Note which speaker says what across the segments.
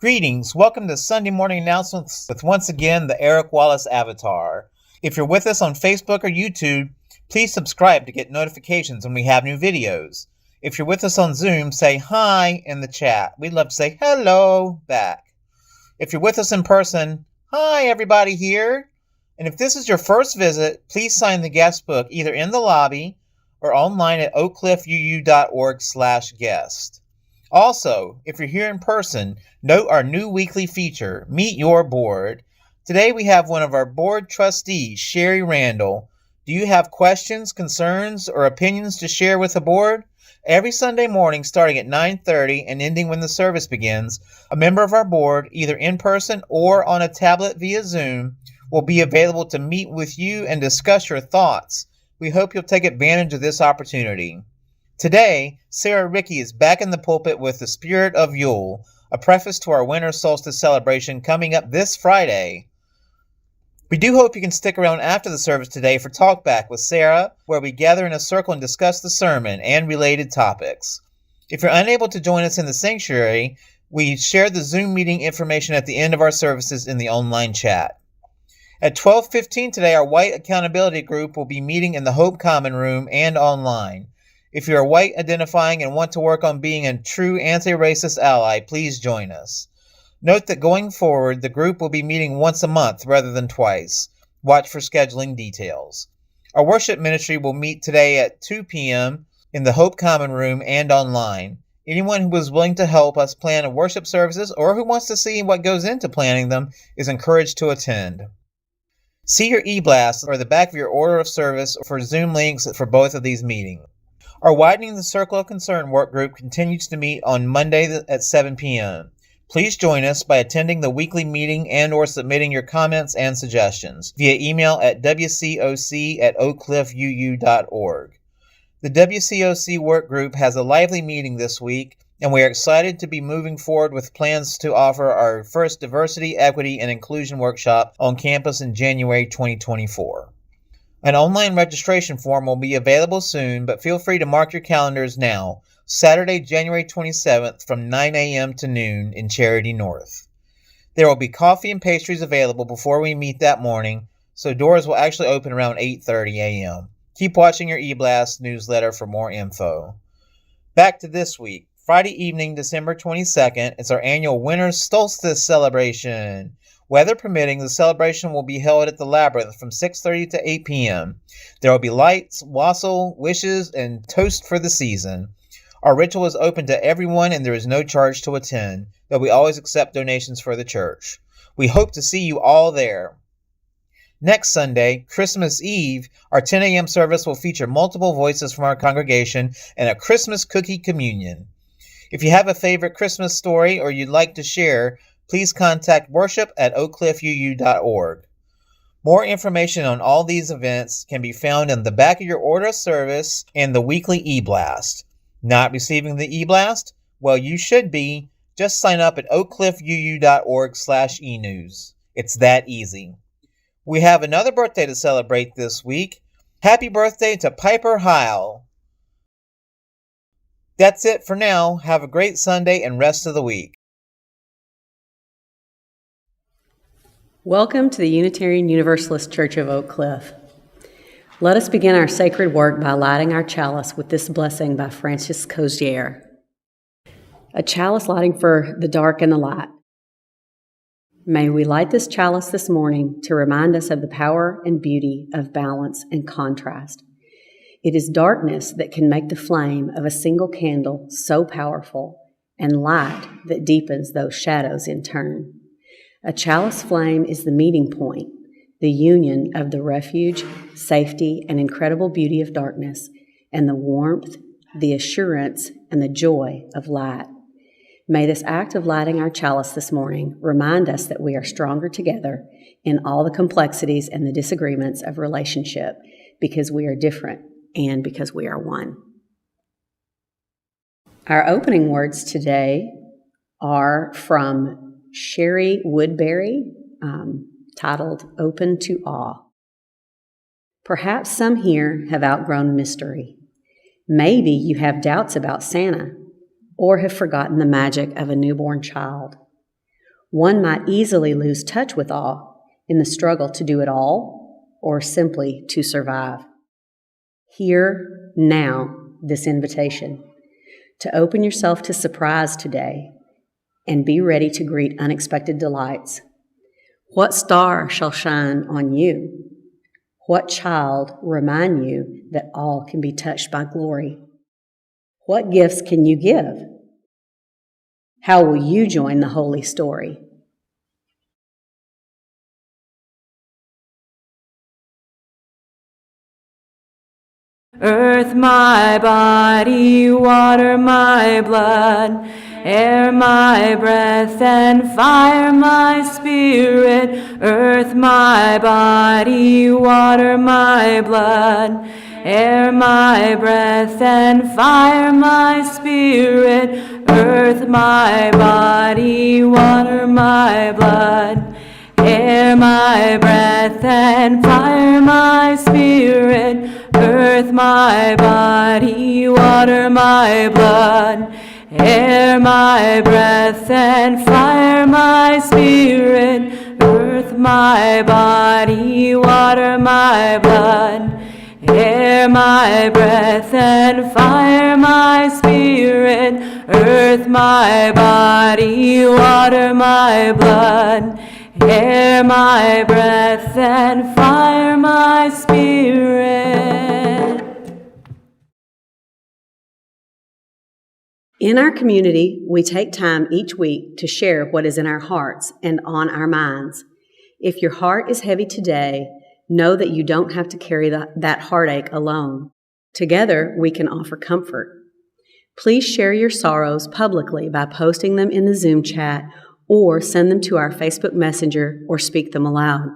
Speaker 1: Greetings. Welcome to Sunday Morning Announcements with once again the Eric Wallace Avatar. If you're with us on Facebook or YouTube, please subscribe to get notifications when we have new videos. If you're with us on Zoom, say hi in the chat. We'd love to say hello back. If you're with us in person, hi everybody here. And if this is your first visit, please sign the guest book either in the lobby or online at oakcliffuu.org/guest. Also, if you're here in person, note our new weekly feature, Meet Your Board. Today we have one of our board trustees, Sherry Randall. Do you have questions, concerns, or opinions to share with the board? Every Sunday morning starting at 9:30 and ending when the service begins, a member of our board, either in person or on a tablet via Zoom, will be available to meet with you and discuss your thoughts. We hope you'll take advantage of this opportunity. Today, Sarah Ricke is back in the pulpit with The Spirit of Yule, a preface to our Winter Solstice celebration coming up this Friday. We do hope you can stick around after the service today for Talk Back with Sarah, where we gather in a circle and discuss the sermon and related topics. If you're unable to join us in the sanctuary, we share the Zoom meeting information at the end of our services in the online chat. At 12:15 today, our White Accountability Group will be meeting in the Hope Common Room and online. If you're white identifying and want to work on being a true anti-racist ally, please join us. Note that going forward, the group will be meeting once a month rather than twice. Watch for scheduling details. Our worship ministry will meet today at 2 p.m. in the Hope Common Room and online. Anyone who is willing to help us plan worship services or who wants to see what goes into planning them is encouraged to attend. See your e-blast or the back of your order of service for Zoom links for both of these meetings. Our Widening the Circle of Concern work group continues to meet on Monday at 7 p.m. Please join us by attending the weekly meeting and or submitting your comments and suggestions via email at wcoc@oakcliffuu.org. The WCOC work group has a lively meeting this week, and we are excited to be moving forward with plans to offer our first Diversity, Equity, and Inclusion workshop on campus in January 2024. An online registration form will be available soon, but feel free to mark your calendars now, Saturday, January 27th from 9 a.m. to noon in Charity North. There will be coffee and pastries available before we meet that morning, so doors will actually open around 8:30 a.m. Keep watching your eBlast newsletter for more info. Back to this week. Friday evening, December 22nd, is our annual Winter Solstice celebration. Weather permitting, the celebration will be held at the Labyrinth from 6:30 to 8 p.m. There will be lights, wassail, wishes, and toast for the season. Our ritual is open to everyone and there is no charge to attend, though we always accept donations for the church. We hope to see you all there. Next Sunday, Christmas Eve, our 10 a.m. service will feature multiple voices from our congregation and a Christmas cookie communion. If you have a favorite Christmas story or you'd like to share, please contact worship@oakcliffuu.org. More information on all these events can be found in the back of your order of service and the weekly e-blast. Not receiving the e-blast? Well, you should be. Just sign up at oakcliffuu.org/enews. It's that easy. We have another birthday to celebrate this week. Happy birthday to Piper Heil. That's it for now. Have a great Sunday and rest of the week.
Speaker 2: Welcome to the Unitarian Universalist Church of Oak Cliff. Let us begin our sacred work by lighting our chalice with this blessing by Francis Cozier. A chalice lighting for the dark and the light. May we light this chalice this morning to remind us of the power and beauty of balance and contrast. It is darkness that can make the flame of a single candle so powerful, and light that deepens those shadows in turn. A chalice flame is the meeting point, the union of the refuge, safety, and incredible beauty of darkness, and the warmth, the assurance, and the joy of light. May this act of lighting our chalice this morning remind us that we are stronger together in all the complexities and the disagreements of relationship because we are different and because we are one. Our opening words today are from Sherry Woodbury, titled Open to Awe. Perhaps some here have outgrown mystery. Maybe you have doubts about Santa or have forgotten the magic of a newborn child. One might easily lose touch with awe in the struggle to do it all or simply to survive. Hear now this invitation to open yourself to surprise today and be ready to greet unexpected delights. What star shall shine on you? What child remind you that all can be touched by glory? What gifts can you give? How will you join the holy story?
Speaker 3: Earth my body, water my blood, air my breath, and fire my spirit. Earth my body, water my blood, air my breath, and fire my spirit. Earth my body, water my blood, air my breath, and fire my spirit. Earth my body, water my blood, air my breath, and fire my spirit. Earth my body, water my blood, air my breath, and fire my spirit. Earth my body, water my blood, air my breath, and fire my spirit.
Speaker 2: In our community, we take time each week to share what is in our hearts and on our minds. If your heart is heavy today, know that you don't have to carry that heartache alone. Together, we can offer comfort. Please share your sorrows publicly by posting them in the Zoom chat or send them to our Facebook Messenger or speak them aloud.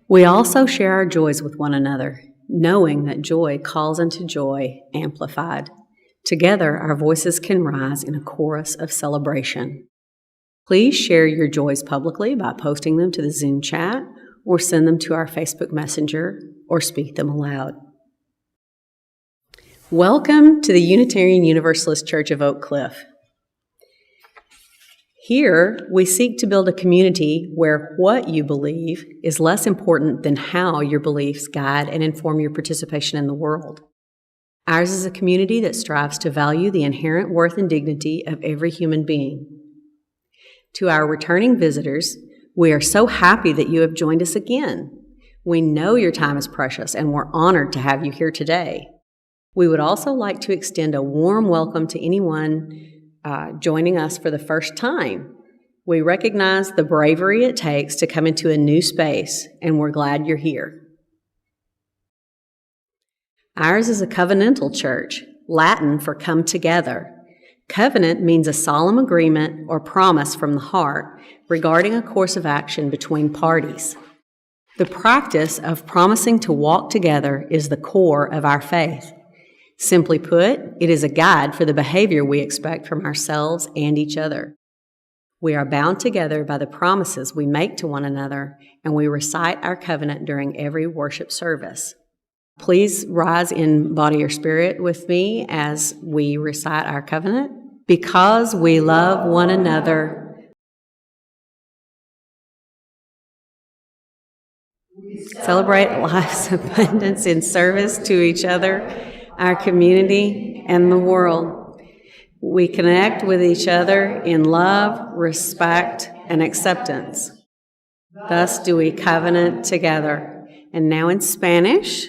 Speaker 2: We also share our joys with one another, knowing that joy calls unto joy amplified. Together, our voices can rise in a chorus of celebration. Please share your joys publicly by posting them to the Zoom chat or send them to our Facebook Messenger or speak them aloud. Welcome to the Unitarian Universalist Church of Oak Cliff. Here, we seek to build a community where what you believe is less important than how your beliefs guide and inform your participation in the world. Ours is a community that strives to value the inherent worth and dignity of every human being. To our returning visitors, we are so happy that you have joined us again. We know your time is precious, and we're honored to have you here today. We would also like to extend a warm welcome to anyone joining us for the first time. We recognize the bravery it takes to come into a new space, and we're glad you're here. Ours is a covenantal church, Latin for come together. Covenant means a solemn agreement or promise from the heart regarding a course of action between parties. The practice of promising to walk together is the core of our faith. Simply put, it is a guide for the behavior we expect from ourselves and each other. We are bound together by the promises we make to one another, and we recite our covenant during every worship service. Please rise in body or spirit with me as we recite our covenant. Because we love one another, celebrate life's abundance in service to each other, our community, and the world. We connect with each other in love, respect, and acceptance. Thus do we covenant together. And now in Spanish.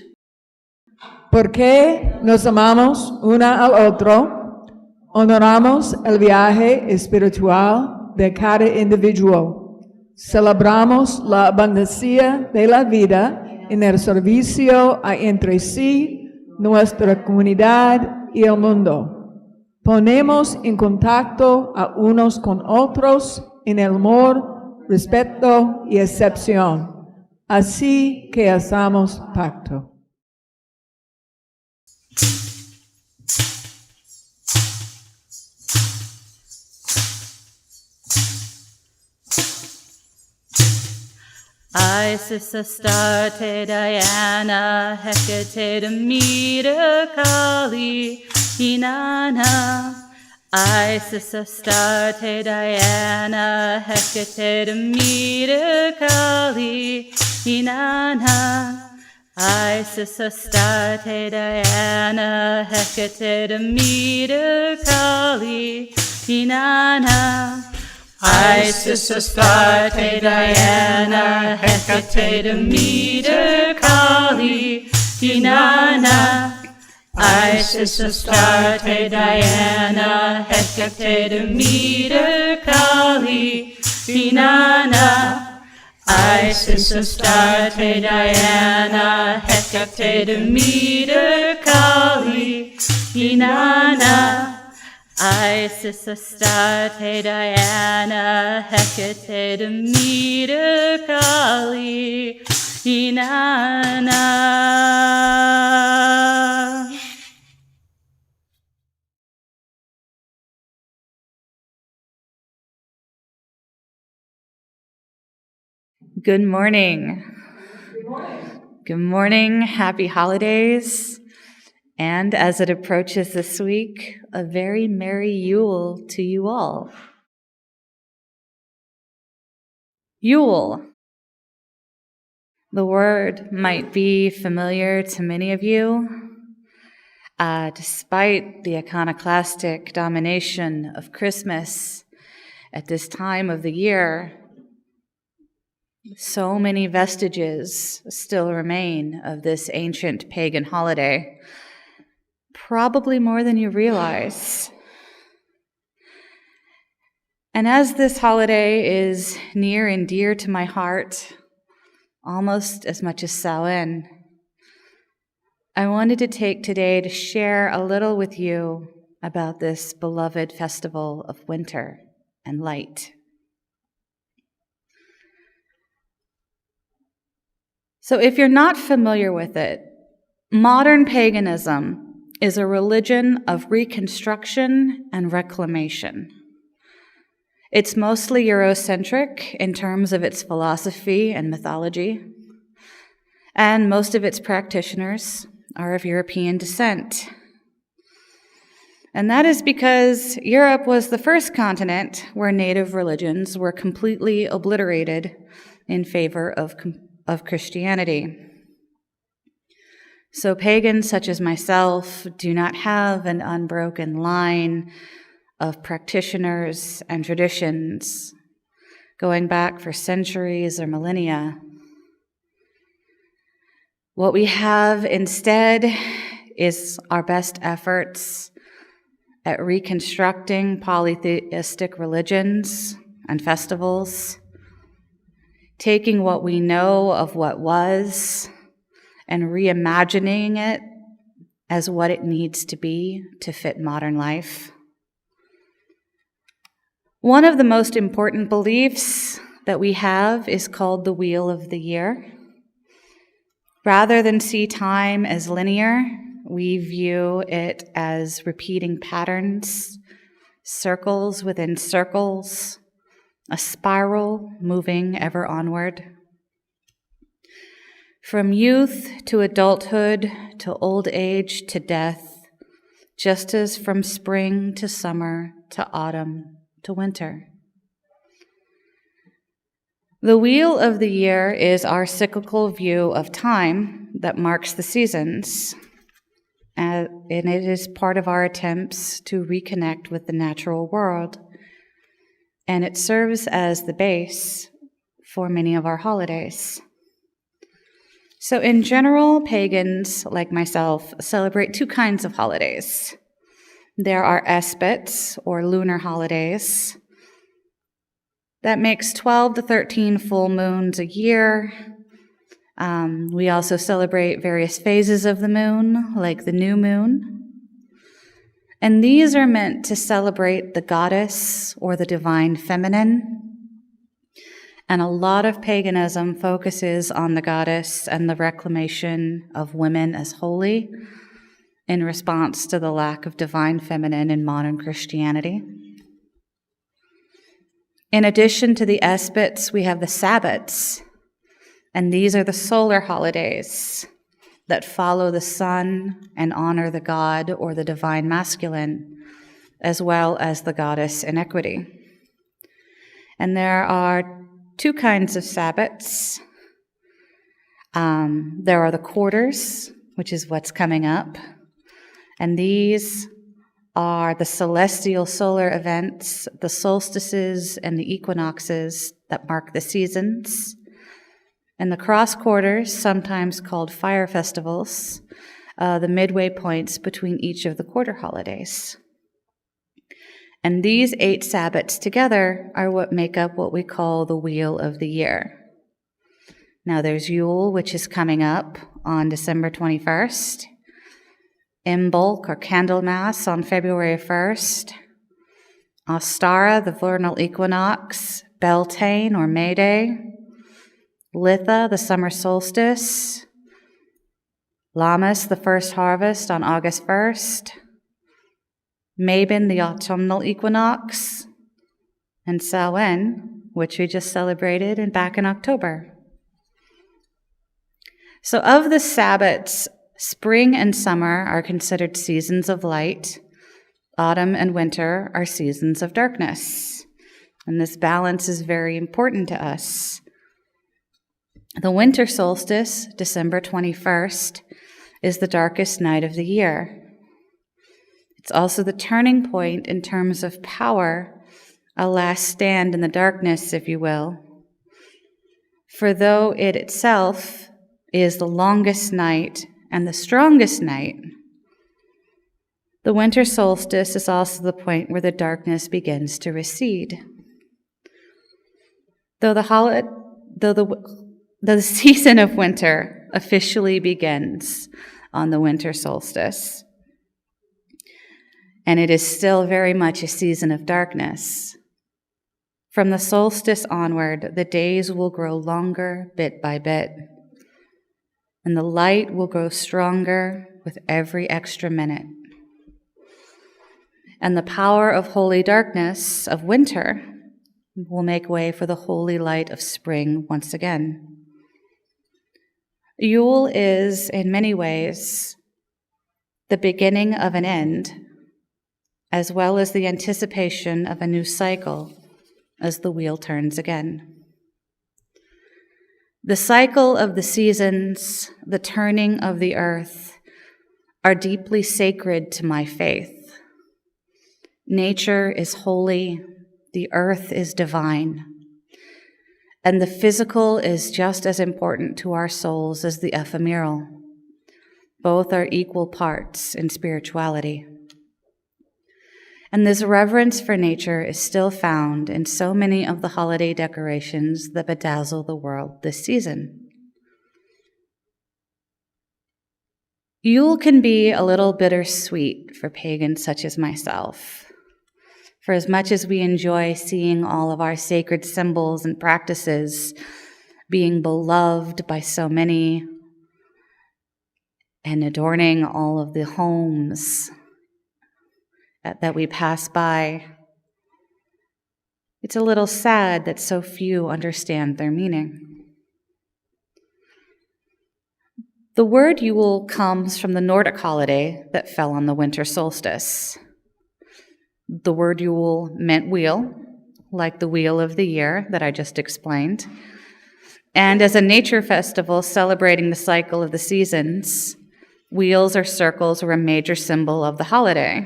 Speaker 4: Porque nos amamos una al otro, honoramos el viaje espiritual de cada individuo, celebramos la abundancia de la vida en el servicio a entre sí, nuestra comunidad y el mundo. Ponemos en contacto a unos con otros en el amor, respeto y excepción, así que hacemos pacto.
Speaker 3: Isis, Astarte, Diana, Hecate, Demeter, Kali, Inanna. Isis, Astarte, Diana, Hecate, Demeter, Kali, Inanna. Isis, Astarte, Diana, Hecate, Demeter, Kali, Inanna. Isis, Astarte, Diana, Hecate, Demeter, Kali, Inanna. Isis, Astarte, Diana, Hecate, Demeter, Kali, Inanna. Isis, Astarte, Diana, Hecate, Demeter, Kali, Inanna. Isis, Astarte, Diana, Hecate, Demeter, Kali, Inanna. Good morning. Good morning. Good morning. Happy holidays. And as it approaches this week, a very merry Yule to you all. Yule. The word might be familiar to many of you. Despite the iconoclastic domination of Christmas at this time of the year, so many vestiges still remain of this ancient pagan holiday. Probably more than you realize. And as this holiday is near and dear to my heart, almost as much as Samhain, I wanted to take today to share a little with you about this beloved festival of winter and light. So if you're not familiar with it, modern paganism is a religion of reconstruction and reclamation. It's mostly Eurocentric in terms of its philosophy and mythology, and most of its practitioners are of European descent. And that is because Europe was the first continent where native religions were completely obliterated in favor of Christianity. So pagans such as myself do not have an unbroken line of practitioners and traditions going back for centuries or millennia. What we have instead is our best efforts at reconstructing polytheistic religions and festivals, taking what we know of what was and reimagining it as what it needs to be to fit modern life. One of the most important beliefs that we have is called the Wheel of the Year. Rather than see time as linear, we view it as repeating patterns, circles within circles, a spiral moving ever onward. From youth to adulthood to old age to death, just as from spring to summer to autumn to winter. The wheel of the year is our cyclical view of time that marks the seasons, and it is part of our attempts to reconnect with the natural world, and it serves as the base for many of our holidays. So in general, pagans like myself celebrate two kinds of holidays. There are espets, or lunar holidays. That makes 12 to 13 full moons a year. We also celebrate various phases of the moon, like the new moon. And these are meant to celebrate the goddess or the divine feminine. And a lot of paganism focuses on the goddess and the reclamation of women as holy in response to the lack of divine feminine in modern Christianity. In addition to the espets, we have the sabbats, and these are the solar holidays that follow the sun and honor the god or the divine masculine, as well as the goddess in equity. And there are two kinds of sabbats. There are the quarters, which is what's coming up, and these are the celestial solar events, the solstices and the equinoxes that mark the seasons, and the cross quarters, sometimes called fire festivals, the midway points between each of the quarter holidays. And these 8 sabbats together are what make up what we call the wheel of the year. Now there's Yule, which is coming up on December 21st. Imbolc, or Candlemas, on February 1st. Ostara, the vernal equinox. Beltane, or May Day. Litha, the summer solstice. Lammas, the first harvest, on August 1st. Mabon, the autumnal equinox. And Samhain, which we just celebrated and back in October. So of the sabbats, spring and summer are considered seasons of light. Autumn and winter are seasons of darkness. And this balance is very important to us. The winter solstice, December 21st, is the darkest night of the year. It's also the turning point in terms of power, a last stand in the darkness, if you will. For though it itself is the longest night and the strongest night, the winter solstice is also the point where the darkness begins to recede. Though the season of winter officially begins on the winter solstice, and it is still very much a season of darkness. From the solstice onward, the days will grow longer bit by bit, and the light will grow stronger with every extra minute. And the power of holy darkness of winter will make way for the holy light of spring once again. Yule is, in many ways, the beginning of an end, as well as the anticipation of a new cycle as the wheel turns again. The cycle of the seasons, the turning of the earth, are deeply sacred to my faith. Nature is holy, the earth is divine, and the physical is just as important to our souls as the ephemeral. Both are equal parts in spirituality. And this reverence for nature is still found in so many of the holiday decorations that bedazzle the world this season. Yule can be a little bittersweet for pagans such as myself. For as much as we enjoy seeing all of our sacred symbols and practices being beloved by so many and adorning all of the homes that we pass by, it's a little sad that so few understand their meaning. The word Yule comes from the Nordic holiday that fell on the winter solstice. The word Yule meant wheel, like the wheel of the year that I just explained. And as a nature festival celebrating the cycle of the seasons, wheels or circles were a major symbol of the holiday.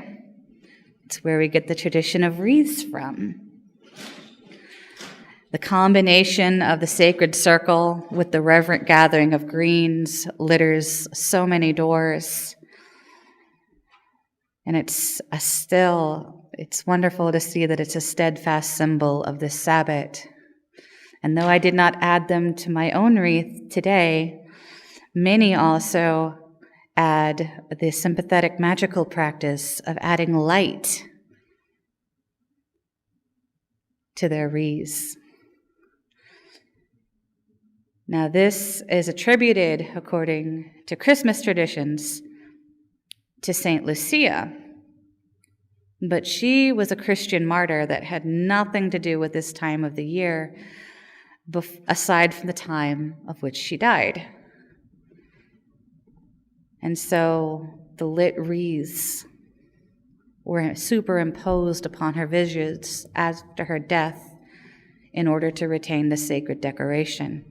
Speaker 3: It's where we get the tradition of wreaths from. The combination of the sacred circle with the reverent gathering of greens litters so many doors. And it's wonderful to see that it's a steadfast symbol of this Sabbath. And though I did not add them to my own wreath today, many also add the sympathetic magical practice of adding light to their wreaths. Now, this is attributed, according to Christmas traditions, to Saint Lucia. But she was a Christian martyr that had nothing to do with this time of the year, aside from the time of which she died. And so the lit wreaths were superimposed upon her visage after her death in order to retain the sacred decoration.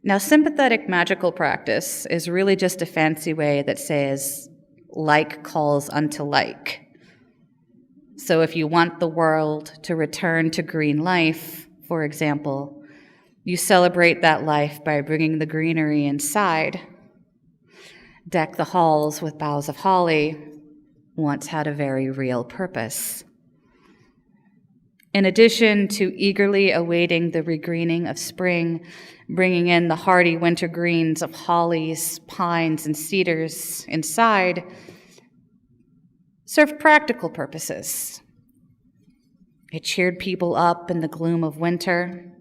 Speaker 3: Now, sympathetic magical practice is really just a fancy way that says like calls unto like. So if you want the world to return to green life, for example, you celebrate that life by bringing the greenery inside. Deck the halls with boughs of holly once had a very real purpose. In addition to eagerly awaiting the regreening of spring, bringing in the hardy winter greens of hollies, pines, and cedars inside, served practical purposes. It cheered people up in the gloom of winter.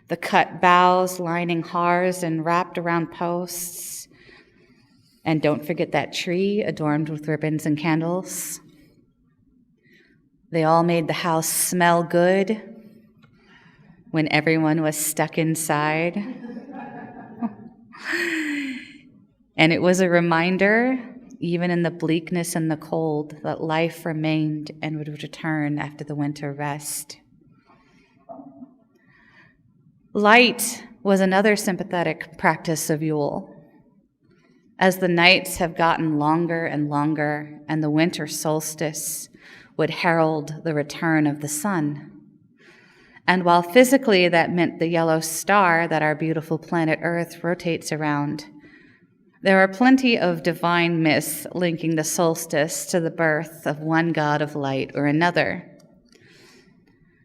Speaker 3: The cut boughs lining hearths and wrapped around posts. And don't forget that tree adorned with ribbons and candles. They all made the house smell good when everyone was stuck inside. And it was a reminder, even in the bleakness and the cold, that life remained and would return after the winter rest. Light was another sympathetic practice of Yule. As the nights have gotten longer and longer, and the winter solstice would herald the return of the sun. And while physically that meant the yellow star that our beautiful planet Earth rotates around, there are plenty of divine myths linking the solstice to the birth of one god of light or another.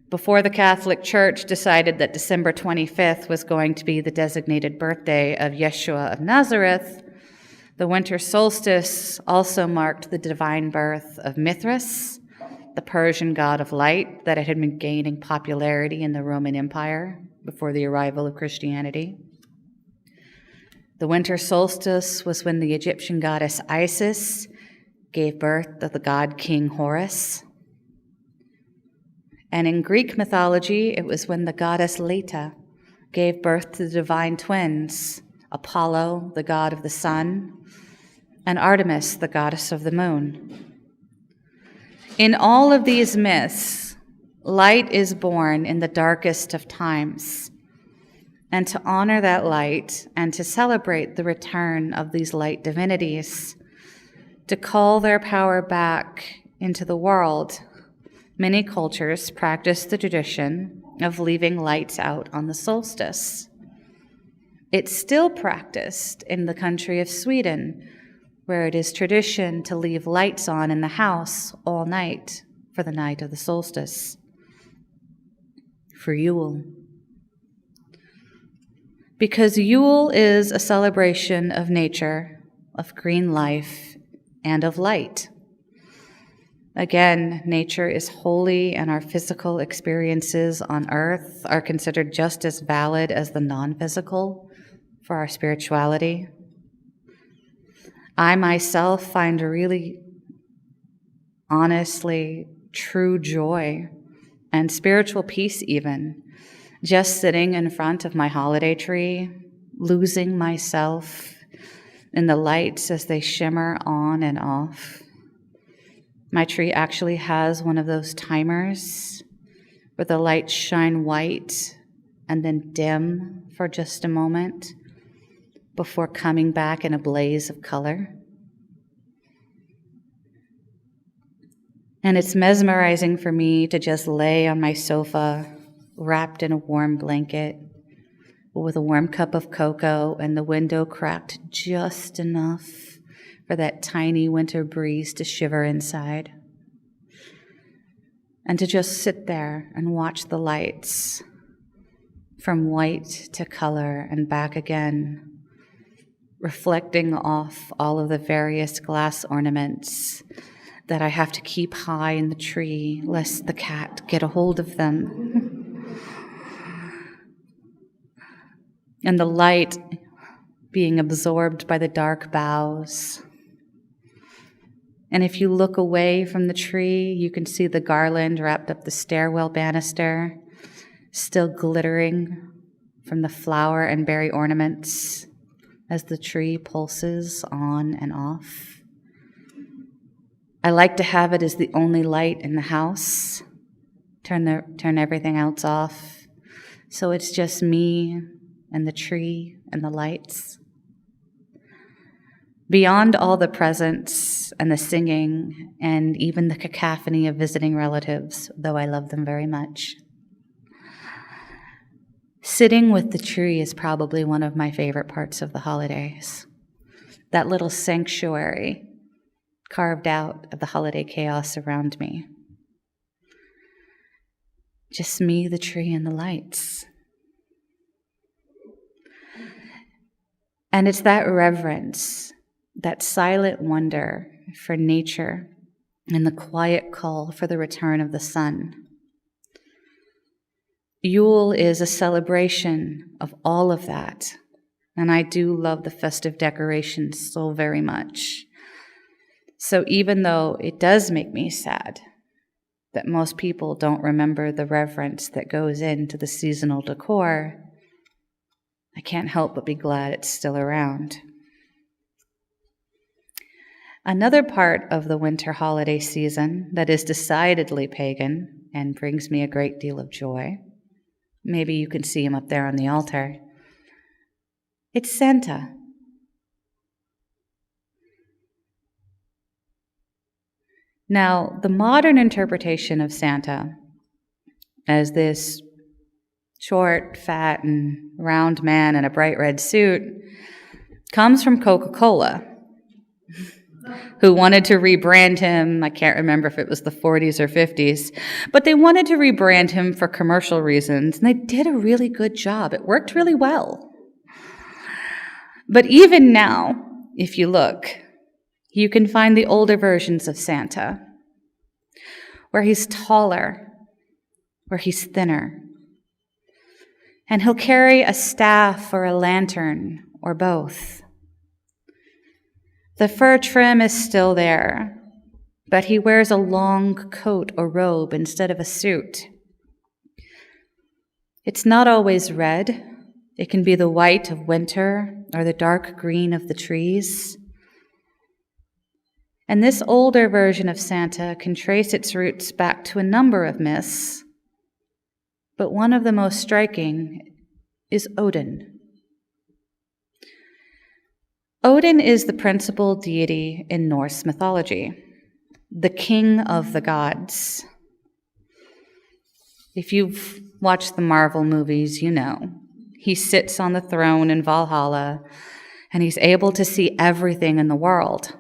Speaker 3: Before the Catholic Church decided that December 25th was going to be the designated birthday of Yeshua of Nazareth, the winter solstice also marked the divine birth of Mithras, the Persian god of light that had been gaining popularity in the Roman Empire before the arrival of Christianity. The winter solstice was when the Egyptian goddess Isis gave birth to the god King Horus. And in Greek mythology, it was when the goddess Leta gave birth to the divine twins, Apollo, the god of the sun, and Artemis, the goddess of the moon. In all of these myths, light is born in the darkest of times. And to honor that light and to celebrate the return of these light divinities, to call their power back into the world, many cultures practice the tradition of leaving lights out on the solstice. It's still practiced in the country of Sweden, where it is tradition to leave lights on in the house all night for the night of the solstice, for Yule. Because Yule is a celebration of nature, of green life, and of light. Again, nature is holy, and our physical experiences on earth are considered just as valid as the non-physical for our spirituality. I myself find a really, honestly, true joy and spiritual peace even just sitting in front of my holiday tree losing myself in the lights as they shimmer on and off. My tree actually has one of those timers where the lights shine white and then dim for just a moment before coming back in a blaze of color. And it's mesmerizing for me to just lay on my sofa, wrapped in a warm blanket, with a warm cup of cocoa and the window cracked just enough for that tiny winter breeze to shiver inside. And to just sit there and watch the lights from white to color and back again, reflecting off all of the various glass ornaments that I have to keep high in the tree lest the cat get a hold of them. And the light being absorbed by the dark boughs. And if you look away from the tree, you can see the garland wrapped up the stairwell banister, still glittering from the flower and berry ornaments as the tree pulses on and off. I like to have it as the only light in the house, turn everything else off, so it's just me and the tree and the lights. Beyond all the presents and the singing and even the cacophony of visiting relatives, though I love them very much, sitting with the tree is probably one of my favorite parts of the holidays. That little sanctuary carved out of the holiday chaos around me. Just me, the tree, and the lights. And it's that reverence, that silent wonder for nature and the quiet call for the return of the sun. Yule is a celebration of all of that, and I do love the festive decorations so very much. So even though it does make me sad that most people don't remember the reverence that goes into the seasonal decor, I can't help but be glad it's still around. Another part of the winter holiday season that is decidedly pagan and brings me a great deal of joy, maybe you can see him up there on the altar, it's Santa. Now, the modern interpretation of Santa as this short, fat, and round man in a bright red suit comes from Coca-Cola, who wanted to rebrand him. I can't remember if it was the 40s or 50s, but they wanted to rebrand him for commercial reasons, and they did a really good job. It worked really well. But even now, if you look, you can find the older versions of Santa, where he's taller, where he's thinner, and he'll carry a staff or a lantern or both. The fur trim is still there, but he wears a long coat or robe instead of a suit. It's not always red. It can be the white of winter or the dark green of the trees. And this older version of Santa can trace its roots back to a number of myths, but one of the most striking is Odin. Odin is the principal deity in Norse mythology, the king of the gods. If you've watched the Marvel movies, you know. He sits on the throne in Valhalla, and he's able to see everything in the world.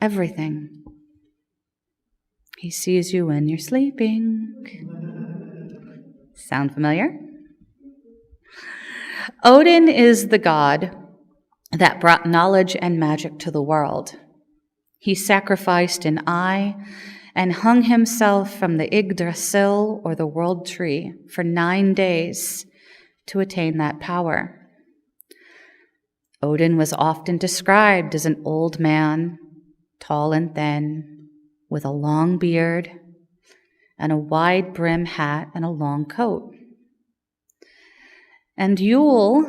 Speaker 3: Everything. He sees you when you're sleeping. Sound familiar? Odin is the god that brought knowledge and magic to the world. He sacrificed an eye and hung himself from the Yggdrasil, or the world tree, for 9 days to attain that power. Odin was often described as an old man, tall and thin, with a long beard and a wide brim hat and a long coat. And Yule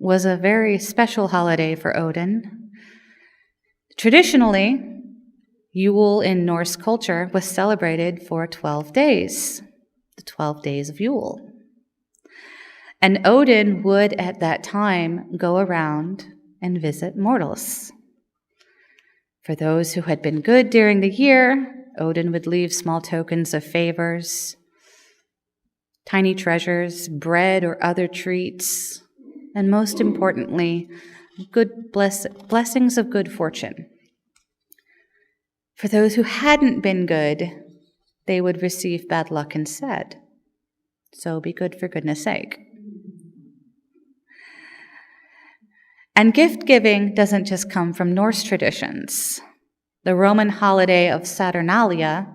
Speaker 3: was a very special holiday for Odin. Traditionally, Yule in Norse culture was celebrated for 12 days, the 12 days of Yule. And Odin would at that time go around and visit mortals. For those who had been good during the year, Odin would leave small tokens of favors, tiny treasures, bread or other treats, and most importantly, good blessings of good fortune. For those who hadn't been good, they would receive bad luck instead. So be good for goodness sake. And gift-giving doesn't just come from Norse traditions. The Roman holiday of Saturnalia,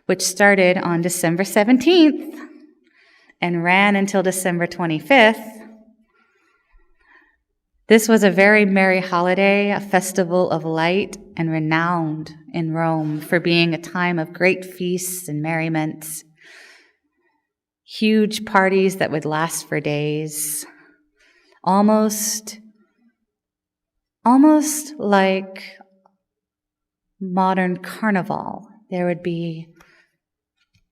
Speaker 3: which started on December 17th and ran until December 25th, this was a very merry holiday, a festival of light, and renowned in Rome for being a time of great feasts and merriments, huge parties that would last for days, almost like modern carnival. There would be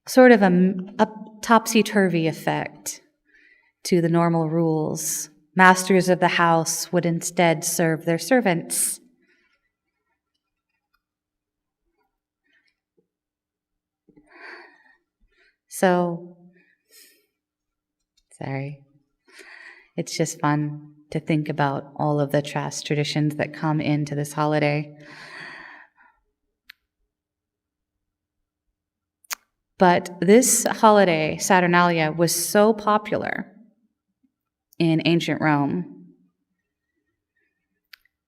Speaker 3: sort of a topsy-turvy effect to the normal rules. Masters of the house would instead serve their servants. So, sorry. It's just fun to think about all of the traditions that come into this holiday. But this holiday, Saturnalia, was so popular in ancient Rome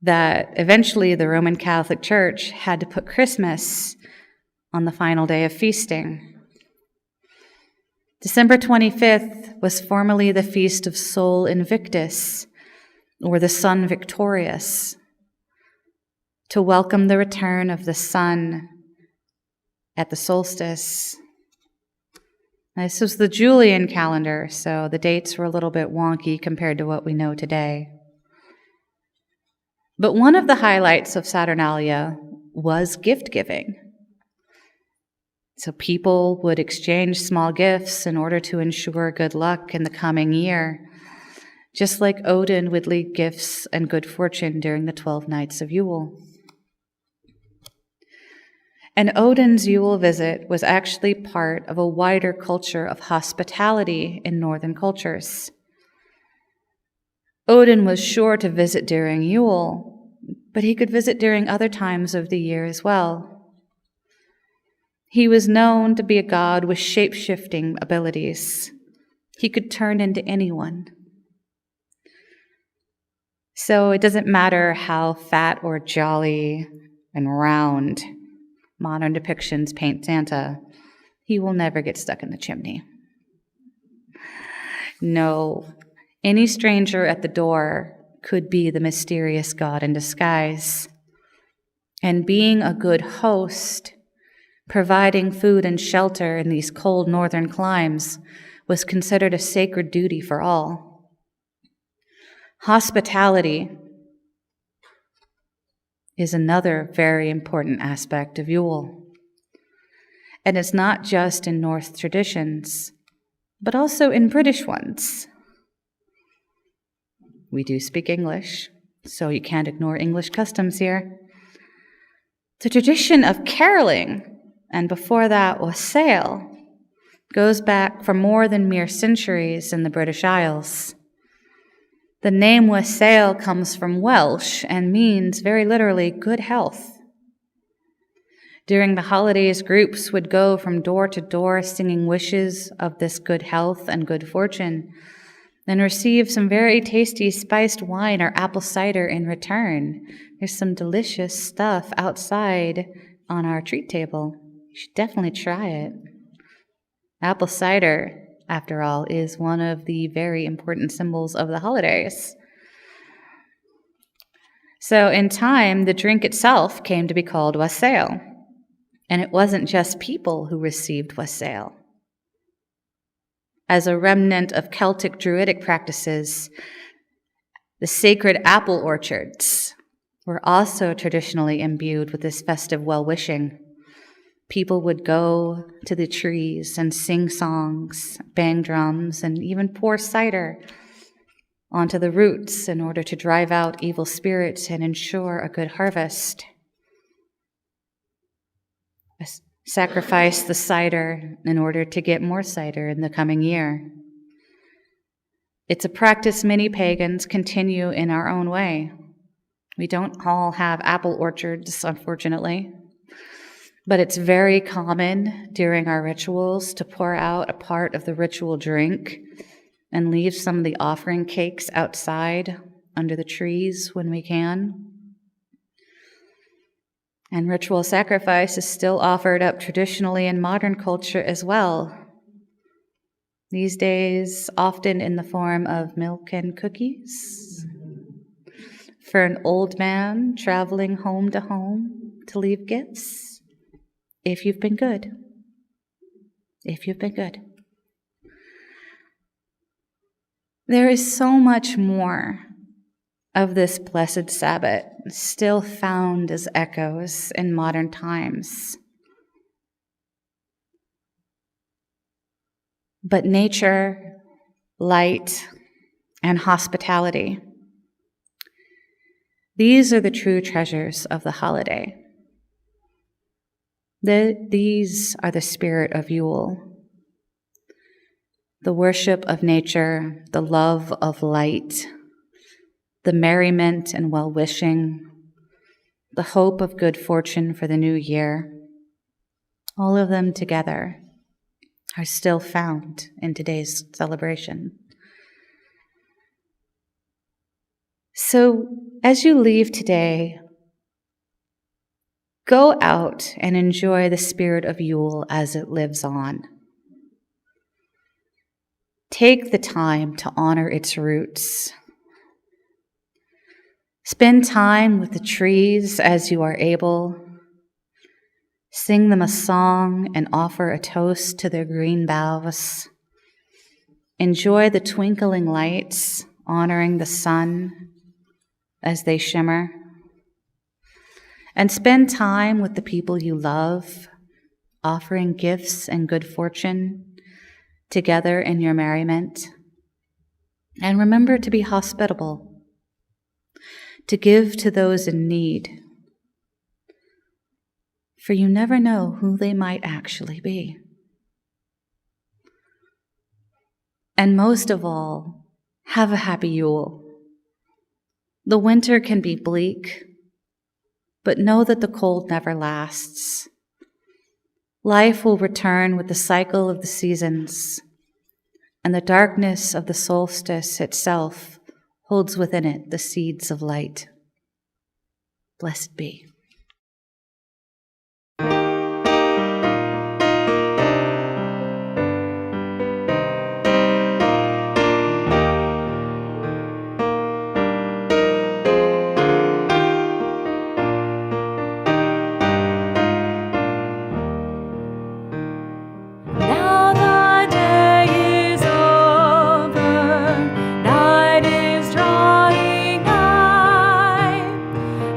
Speaker 3: that eventually the Roman Catholic Church had to put Christmas on the final day of feasting. December 25th was formerly the feast of Sol Invictus, or the sun victorious, to welcome the return of the sun at the solstice. This was the Julian calendar, so the dates were a little bit wonky compared to what we know today. But one of the highlights of Saturnalia was gift giving. So people would exchange small gifts in order to ensure good luck in the coming year, just like Odin would leave gifts and good fortune during the 12 nights of Yule. And Odin's Yule visit was actually part of a wider culture of hospitality in northern cultures. Odin was sure to visit during Yule, but he could visit during other times of the year as well. He was known to be a god with shape-shifting abilities. He could turn into anyone. So it doesn't matter how fat or jolly and round modern depictions paint Santa, he will never get stuck in the chimney. No, any stranger at the door could be the mysterious god in disguise. And being a good host, providing food and shelter in these cold northern climes, was considered a sacred duty for all. Hospitality is another very important aspect of Yule. And it's not just in Norse traditions, but also in British ones. We do speak English, so you can't ignore English customs here. The tradition of caroling, and before that wassail, goes back for more than mere centuries in the British Isles. The name wassail comes from Welsh and means very literally good health. During the holidays, groups would go from door to door singing wishes of this good health and good fortune, and receive some very tasty spiced wine or apple cider in return. There's some delicious stuff outside on our treat table. You should definitely try it. Apple cider, after all, is one of the very important symbols of the holidays. So in time, the drink itself came to be called wassail. And it wasn't just people who received wassail. As a remnant of Celtic Druidic practices, The sacred apple orchards were also traditionally imbued with this festive well-wishing. People would go to the trees and sing songs, bang drums, and even pour cider onto the roots in order to drive out evil spirits and ensure a good harvest. Sacrifice the cider in order to get more cider in the coming year. It's a practice many pagans continue in our own way. We don't all have apple orchards, unfortunately, but it's very common during our rituals to pour out a part of the ritual drink and leave some of the offering cakes outside under the trees when we can. And ritual sacrifice is still offered up traditionally in modern culture as well. These days, often in the form of milk and cookies for an old man traveling home to leave gifts, if you've been good. If you've been good. There is so much more of this blessed Sabbath still found as echoes in modern times. But nature, light, and hospitality, these are the true treasures of the holiday. These are the spirit of Yule. The worship of nature, the love of light, the merriment and well-wishing, the hope of good fortune for the new year, all of them together are still found in today's celebration. So as you leave today, go out and enjoy the spirit of Yule as it lives on. Take the time to honor its roots. Spend time with the trees as you are able. Sing them a song and offer a toast to their green boughs. Enjoy the twinkling lights, honoring the sun as they shimmer. And spend time with the people you love, offering gifts and good fortune together in your merriment. And remember to be hospitable, to give to those in need, for you never know who they might actually be. And most of all, have a happy Yule. The winter can be bleak, but know that the cold never lasts. Life will return with the cycle of the seasons, and the darkness of the solstice itself holds within it the seeds of light. Blessed be.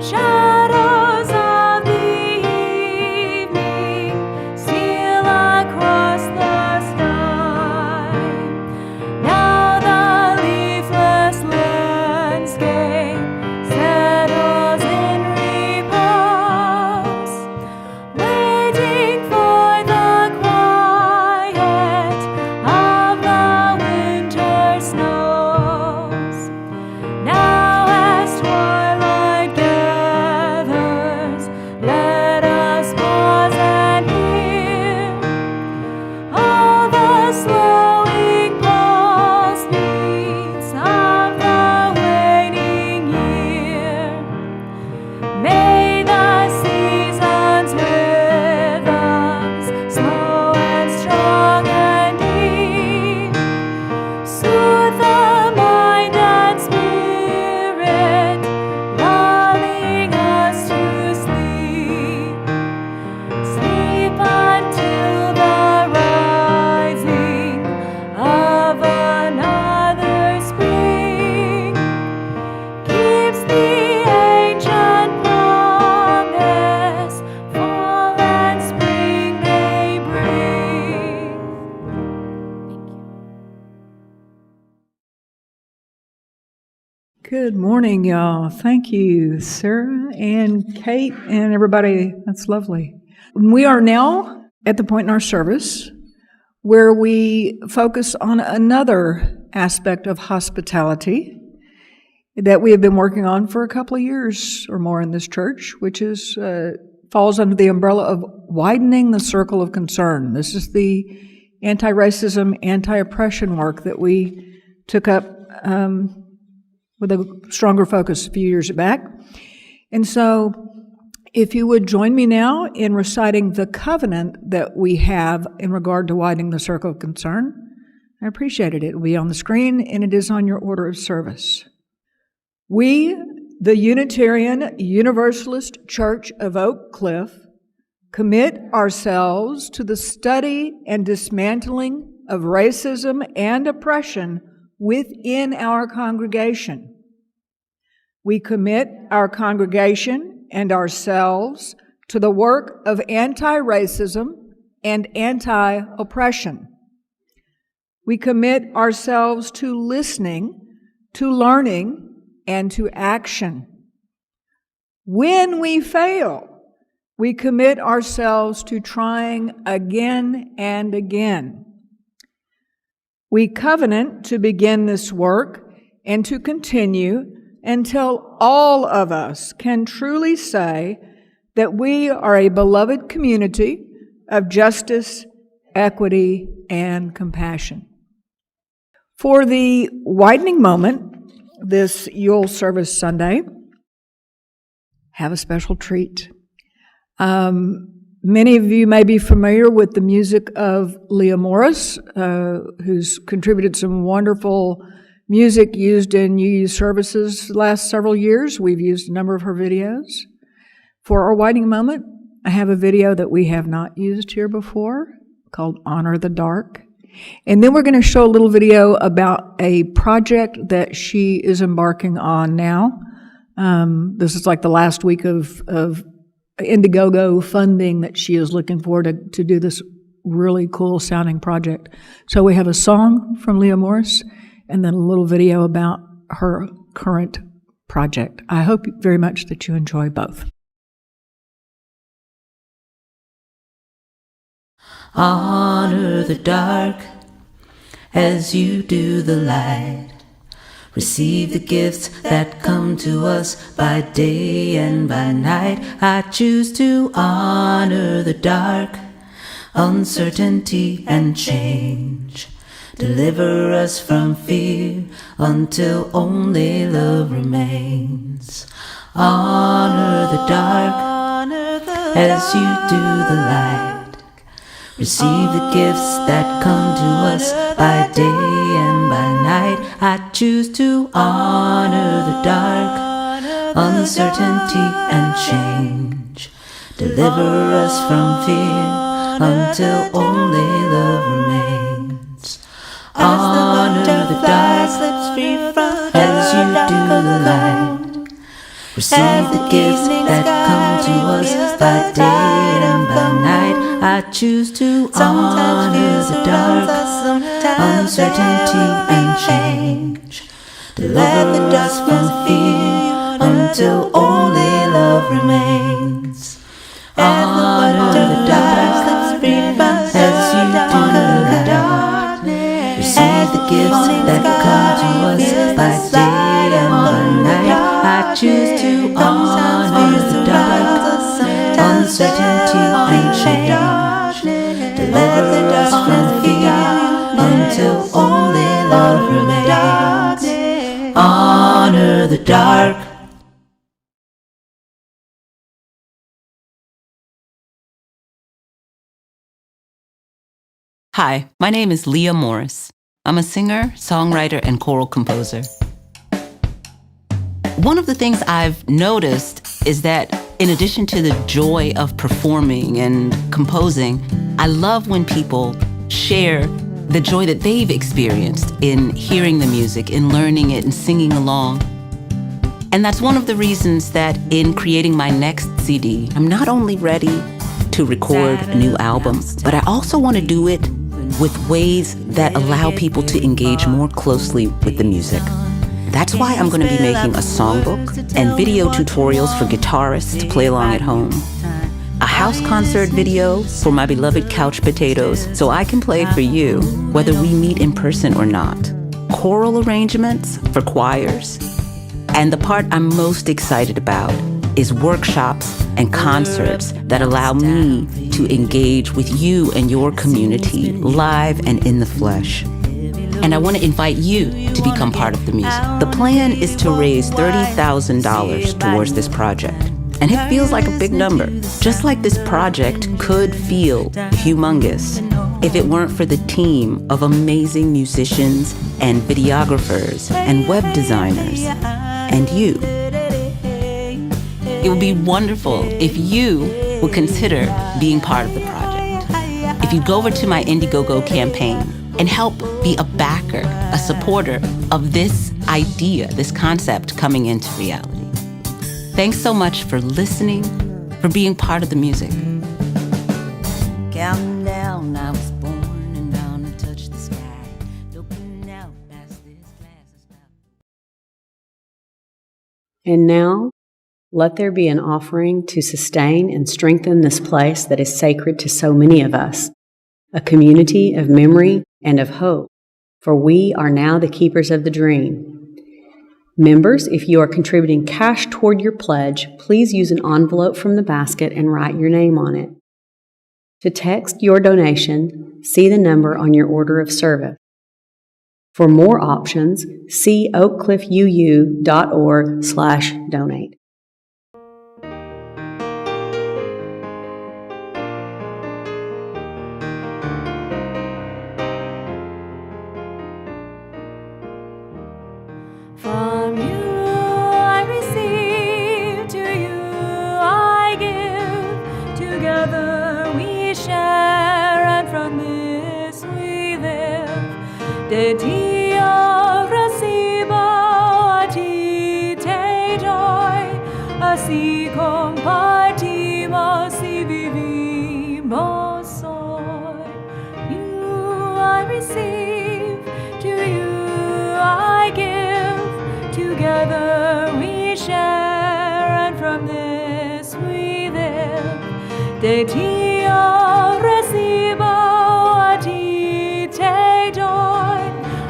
Speaker 5: Shadow
Speaker 4: Good morning, y'all. Thank you, Sarah and Kate and everybody. That's lovely. We are now at the point in our service where we focus on another aspect of hospitality that we have been working on for a couple of years or more in this church, which is falls under the umbrella of widening the circle of concern. This is the anti-racism, anti-oppression work that we took up with a stronger focus a few years back. And so if you would join me now in reciting the covenant that we have in regard to widening the circle of concern, I appreciate it. It will be on the screen, and it is on your order of service. We, the Unitarian Universalist Church of Oak Cliff, commit ourselves to the study and dismantling of racism and oppression within our congregation. We commit our congregation and ourselves to the work of anti-racism and anti-oppression. We commit ourselves to listening, to learning, and to action. When we fail, we commit ourselves to trying again and again. We covenant to begin this work and to continue until all of us can truly say that we are a beloved community of justice, equity, and compassion. For the widening moment, this Yule service Sunday, have a special treat. Many of you may be familiar with the music of Leah Morris, who's contributed some wonderful music used in UU services the last several years. We've used a number of her videos. For our widening moment, I have a video that we have not used here before called Honor the Dark. And then we're going to show a little video about a project that she is embarking on now. This is like the last week of Indiegogo funding that she is looking for to do this really cool sounding project. So we have a song from Leah Morris and then a little video about her current project. I hope very much that you enjoy both.
Speaker 5: Honor the dark as you do the light. Receive the gifts that come to us by day and by night. I choose to honor the dark, uncertainty and change. Deliver us from fear until only love remains. Honor the dark as you do the light. Receive the gifts that come to us by day and by night. I choose to honor the dark, uncertainty and change. Deliver us from fear until only love remains. Honor the dark as you do the light. Receive the gifts that come to us by day and by night. I choose to honor the dark, uncertainty and change. Deliver us from fear until only love remains. Honor the dark as you do the light. Receive the gifts that come to us by day and by night. I choose to honor the dark, uncertainty and change. Deliver us from fear until only love remains. Honor the dark. Hi, my name is Leah Morris. I'm a singer, songwriter, and choral composer. One of the things I've noticed is that in addition to the joy of performing and composing, I love when people share the joy that they've experienced in hearing the music, in learning it, and singing along. And that's one of the reasons that in creating my next CD, I'm not only ready to record a new album, but I also want to do it with ways that allow people to engage more closely with the music. That's why I'm going to be making a songbook and video tutorials for guitarists to play along at home. A house concert video for my beloved couch potatoes so I can play for you, whether we meet in person or not. Choral arrangements for choirs. And the part I'm most excited about is workshops and concerts that allow me to engage with you and your community live and in the flesh. And I want to invite you to become part of the music. The plan is to raise $30,000 towards this project. And it feels like a big number, just like this project could feel humongous if it weren't for the team of amazing musicians and videographers and web designers and you. It would be wonderful if you would consider being part of the project. If you go over to my Indiegogo campaign and help be a backer, a supporter of this idea, this concept coming into reality. Thanks so much for listening, for being part of the music. Counting down, I was born and bound to touch the sky. Looking out past this glass.
Speaker 2: And now, let there be an offering to sustain and strengthen this place that is sacred to so many of us, a community of memory and of hope, for we are now the keepers of the dream. Members, if you are contributing cash toward your pledge, please use an envelope from the basket and write your name on it. To text your donation, see the number on your order of service. For more options, see oakcliffuu.org/donate.
Speaker 6: From you I receive, to you I give. Together we share, and from this we live. De Dio recibo a ti te doy, así compartimos y vivimos hoy. You I receive, to you I give. Together we share, and from this we live. De Dio recibo a ti te doy,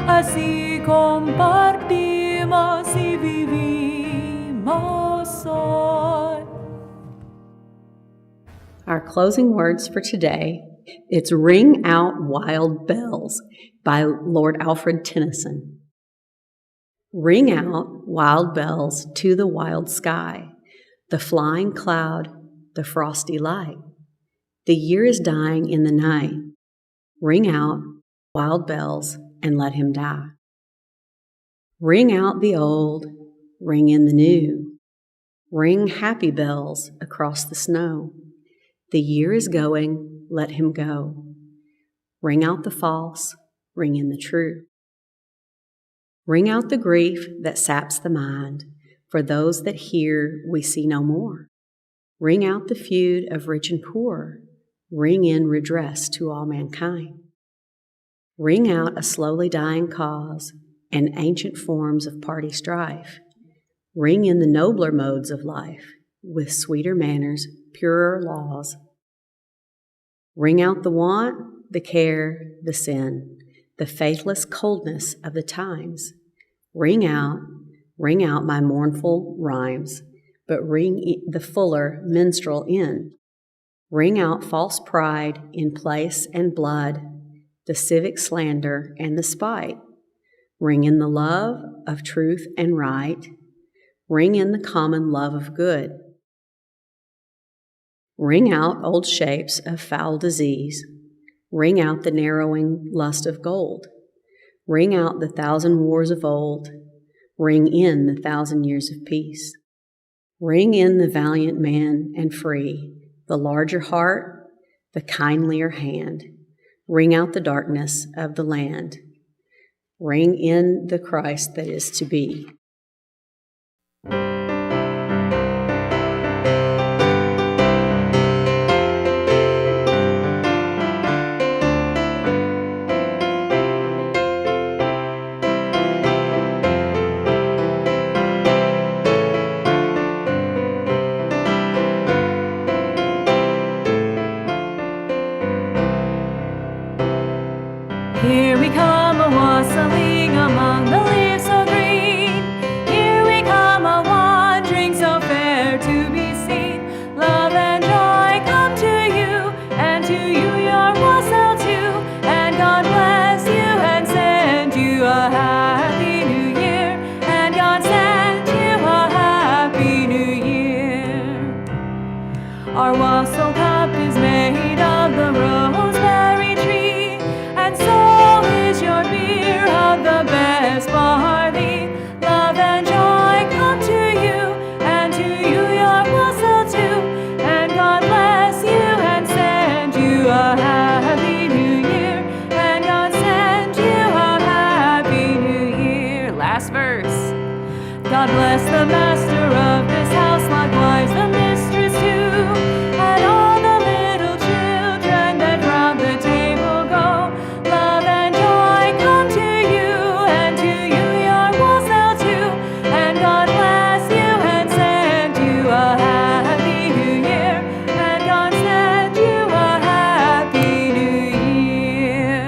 Speaker 6: así compartimos y vivimos hoy.
Speaker 2: Our closing words for today, it's Ring Out Wild Bells by Lord Alfred Tennyson. Ring out, wild bells, to the wild sky, the flying cloud, the frosty light. The year is dying in the night. Ring out, wild bells, and let him die. Ring out the old, ring in the new. Ring happy bells across the snow. The year is going, let him go. Ring out the false, ring in the true. Ring out the grief that saps the mind. For those that hear, we see no more. Ring out the feud of rich and poor. Ring in redress to all mankind. Ring out a slowly dying cause and ancient forms of party strife. Ring in the nobler modes of life with sweeter manners, purer laws. Ring out the want, the care, the sin, the faithless coldness of the times. Ring out my mournful rhymes, but ring the fuller minstrel in. Ring out false pride in place and blood, the civic slander and the spite. Ring in the love of truth and right. Ring in the common love of good. Ring out old shapes of foul disease. Ring out the narrowing lust of gold. Ring out the 1,000 wars of old. Ring in the 1,000 years of peace. Ring in the valiant man and free, the larger heart, the kindlier hand. Ring out the darkness of the land. Ring in the Christ that is to be.
Speaker 6: Here we come a-wassailing among the leaves so green. Here we come a-wandering so fair to be seen. Love and joy come to you, and to you your wassail too. And God bless you and send you a happy new year. And God send you a happy new year. Our wassail cup is made of the rosemary tree, and so is your beer of the best barley. Love and joy come to you, and to you your wassail too. And God bless you and send you a happy new year. And God send you a happy new year. Last verse. God bless the master of this house, likewise the mistress too, and all the little children that round the table go. Love and joy come to you, and to you your wassail too. And God bless you and send you a happy new year. And God send you a happy new year.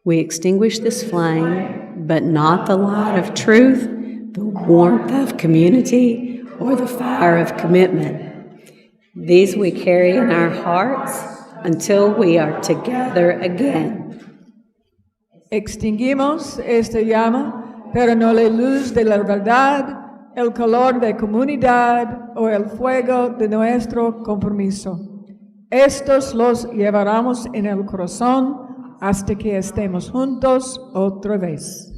Speaker 2: We extinguish this flame, but not the light of truth, the warmth of community, or the fire of commitment. These we carry in our hearts until we are together again.
Speaker 4: Extinguimos esta llama, pero no la luz de la verdad, el calor de comunidad o el fuego de nuestro compromiso. Estos los llevaremos en el corazón hasta que estemos juntos otra vez.